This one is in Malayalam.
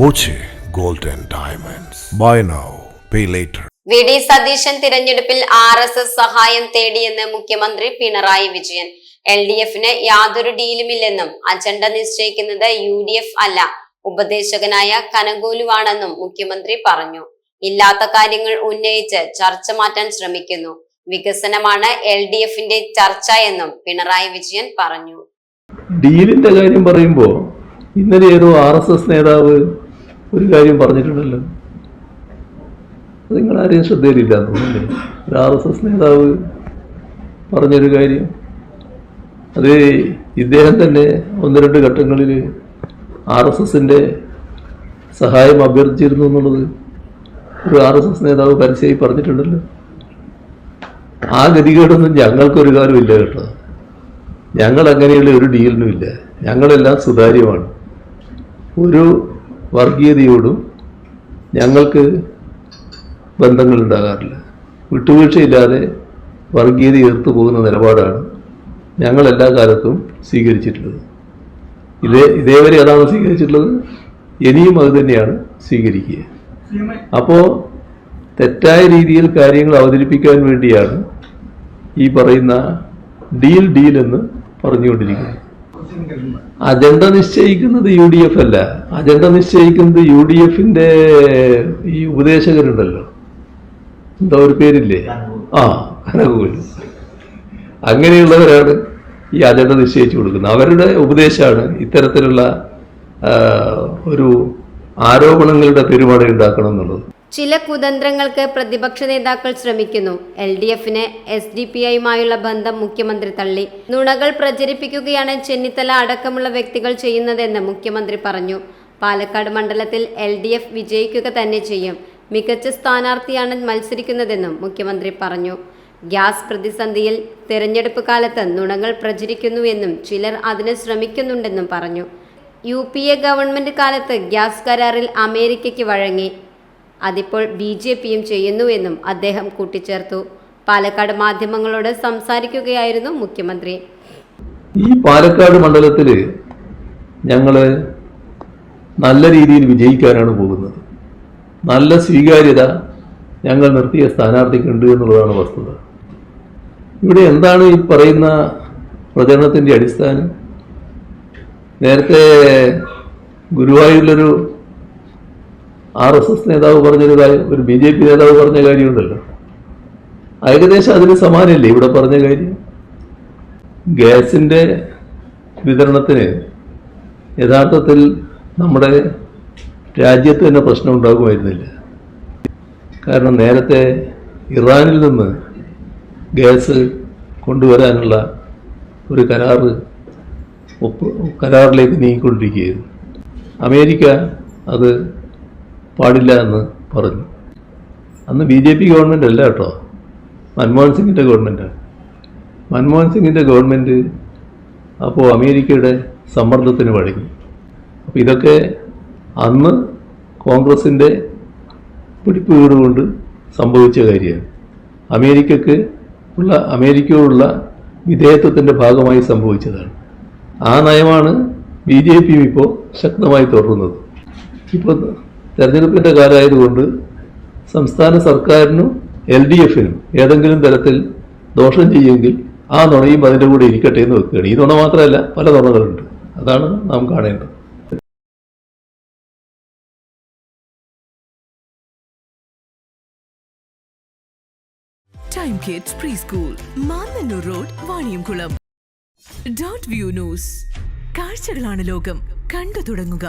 Boche gold and diamonds. Buy now pay later. VD. Satheesan തിരഞ്ഞെടുപ്പിൽ RSS സഹായം തേടിയെന്ന് മുഖ്യമന്ത്രി പിണറായി വിജയൻ. LDFന് യാതൊരു ഡീലുമില്ലെന്നും അജണ്ട നിശ്ചയിക്കുന്നത് UDF അല്ല, ഉപദേശകനായ കനകോലുവാണെന്നും മുഖ്യമന്ത്രി പറഞ്ഞു. ഇല്ലാത്ത കാര്യങ്ങൾ ഉന്നയിച്ച് ചർച്ച മാറ്റാൻ ശ്രമിക്കുന്നു. വികസനമാണ് LDFന്റെ ചർച്ച എന്നും പിണറായി വിജയൻ പറഞ്ഞു. ഡീലിന്റെ കാര്യം പറയുമ്പോൾ ഇന്നലെ ഏതോ RSS നേതാവ് ഒരു കാര്യം പറഞ്ഞിട്ടുണ്ടല്ലോ, അത് നിങ്ങളാരെയും ശ്രദ്ധയിലില്ല തോന്നുന്നില്ലേ? ഒരു RSS നേതാവ് പറഞ്ഞൊരു കാര്യം, അത് ഇദ്ദേഹം തന്നെ ഒന്ന് രണ്ട് ഘട്ടങ്ങളിൽ RSSന്റെ സഹായം അഭ്യർത്ഥിച്ചിരുന്നു എന്നുള്ളത് ഒരു RSS നേതാവ് പരസ്യമായി പറഞ്ഞിട്ടുണ്ടല്ലോ. ആ ഗതികേടൊന്നും ഞങ്ങൾക്കൊരു കാലമില്ല കേട്ടോ. ഞങ്ങൾ അങ്ങനെയുള്ള ഒരു ഡീലിനും ഇല്ല. ഞങ്ങളെല്ലാം സുതാര്യമാണ്. ഒരു വർഗീയതയോടും ഞങ്ങൾക്ക് ബന്ധങ്ങൾ ഉണ്ടാകാറില്ല. വിട്ടുവീഴ്ചയില്ലാതെ വർഗീയത എതിർത്തു പോകുന്ന നിലപാടാണ് ഞങ്ങൾ എല്ലാ കാലത്തും സ്വീകരിച്ചിട്ടുള്ളത്. ഇതേവരെ അതാണ് സ്വീകരിച്ചിട്ടുള്ളത്, ഇനിയും അത് തന്നെയാണ് സ്വീകരിക്കുക. അപ്പോൾ തെറ്റായ രീതിയിൽ കാര്യങ്ങൾ അവതരിപ്പിക്കാൻ വേണ്ടിയാണ് ഈ പറയുന്ന ഡീൽ എന്ന് പറഞ്ഞുകൊണ്ടിരിക്കുന്നത്. അജണ്ട നിശ്ചയിക്കുന്നത് UDF അല്ല. അജണ്ട നിശ്ചയിക്കുന്നത് UDFന്റെ ഈ ഉപദേശകരുണ്ടല്ലോ, എന്താ ഒരു പേരില്ലേ, കനകോല്, അങ്ങനെയുള്ളവരാണ് ഈ അജണ്ട നിശ്ചയിച്ചു കൊടുക്കുന്നത്. അവരുടെ ഉപദേശമാണ് ഇത്തരത്തിലുള്ള ഒരു ആരോപണങ്ങളുടെ പെരുമാറി ഉണ്ടാക്കണം എന്നുള്ളത്. ചില കുതന്ത്രങ്ങൾക്ക് പ്രതിപക്ഷ നേതാക്കൾ ശ്രമിക്കുന്നു. LDFന് SDPIയുമായുള്ള ബന്ധം മുഖ്യമന്ത്രി തള്ളി. നുണകൾ പ്രചരിപ്പിക്കുകയാണ് ചെന്നിത്തല അടക്കമുള്ള വ്യക്തികൾ ചെയ്യുന്നതെന്ന് മുഖ്യമന്ത്രി പറഞ്ഞു. പാലക്കാട് മണ്ഡലത്തിൽ LDF വിജയിക്കുക തന്നെ ചെയ്യും. മികച്ച സ്ഥാനാർത്ഥിയാണ് മത്സരിക്കുന്നതെന്നും മുഖ്യമന്ത്രി പറഞ്ഞു. ഗ്യാസ് പ്രതിസന്ധിയിൽ തെരഞ്ഞെടുപ്പ് കാലത്ത് നുണകൾ പ്രചരിക്കുന്നുവെന്നും ചിലർ അതിന് ശ്രമിക്കുന്നുണ്ടെന്നും പറഞ്ഞു. UPA ഗവൺമെന്റ് കാലത്ത് ഗ്യാസ് കരാറിൽ അമേരിക്കയ്ക്ക് വഴങ്ങി. അതിപ്പോൾ BJPയും ചെയ്യുന്നുവെന്നും അദ്ദേഹം കൂട്ടിച്ചേർത്തു. പാലക്കാട് മാധ്യമങ്ങളോട് സംസാരിക്കുകയായിരുന്നു മുഖ്യമന്ത്രി. ഈ പാലക്കാട് മണ്ഡലത്തിൽ ഞങ്ങള് നല്ല രീതിയിൽ വിജയിക്കാനാണ് പോകുന്നത്. നല്ല സ്വീകാര്യത ഞങ്ങൾ നിർത്തിയ സ്ഥാനാർത്ഥിക്കുണ്ട് എന്നുള്ളതാണ് വസ്തുത. ഇവിടെ എന്താണ് ഈ പറയുന്ന പ്രചരണത്തിന്റെ അടിസ്ഥാനം? നേരത്തെ ഗുരുവായൂരിലൊരു RSS നേതാവ് പറഞ്ഞൊരു കാര്യം, ഒരു BJP നേതാവ് പറഞ്ഞ കാര്യമുണ്ടല്ലോ, ഏകദേശം അതിന് സമാനമല്ലേ ഇവിടെ പറഞ്ഞ കാര്യം. ഗ്യാസിന്റെ വിതരണത്തിന് യഥാർത്ഥത്തിൽ നമ്മുടെ രാജ്യത്ത് തന്നെ പ്രശ്നം ഉണ്ടാകുമായിരുന്നില്ല. കാരണം നേരത്തെ ഇറാനിൽ നിന്ന് ഗ്യാസ് കൊണ്ടുവരാനുള്ള ഒരു കരാറിലേക്ക് നീങ്ങിക്കൊണ്ടിരിക്കുകയായിരുന്നു. അമേരിക്ക അത് പാടില്ല എന്ന് പറഞ്ഞു. അന്ന് BJP ഗവൺമെൻറ് അല്ല കേട്ടോ, മൻമോഹൻ സിംഗിൻ്റെ ഗവൺമെൻറ്റാണ്. മൻമോഹൻ സിംഗിൻ്റെ ഗവൺമെൻറ് അപ്പോൾ അമേരിക്കയുടെ സമ്മർദ്ദത്തിന് വഴങ്ങി. അപ്പോൾ ഇതൊക്കെ അന്ന് കോൺഗ്രസിൻ്റെ പിടിപ്പുകേട് കൊണ്ട് സംഭവിച്ച കാര്യമാണ്. അമേരിക്കയോടുള്ള വിധേയത്വത്തിൻ്റെ ഭാഗമായി സംഭവിച്ചതാണ്. ആ നയമാണ് BJPയും ഇപ്പോൾ ശക്തമായി തുടരുന്നത്. ഇപ്പോൾ തെരഞ്ഞെടുപ്പിൻ്റെ കാലമായതുകൊണ്ട് സംസ്ഥാന സർക്കാരിനും LDFനും ഏതെങ്കിലും തരത്തിൽ ദോഷം ചെയ്യുമെങ്കിൽ ആ നുണയും അതിൻ്റെ കൂടെ ഇരിക്കട്ടെ എന്ന് വെക്കുകയാണ്. ഈ നുണ മാത്രമല്ല, പല നുണകളുണ്ട്. അതാണ് നാം കാണേണ്ടത്. Time kids pre school, Mannannur road, Vaniyamkulam. .view news, കാഴ്ചകളാണ് ലോകം, കണ്ടു തുടങ്ങുക.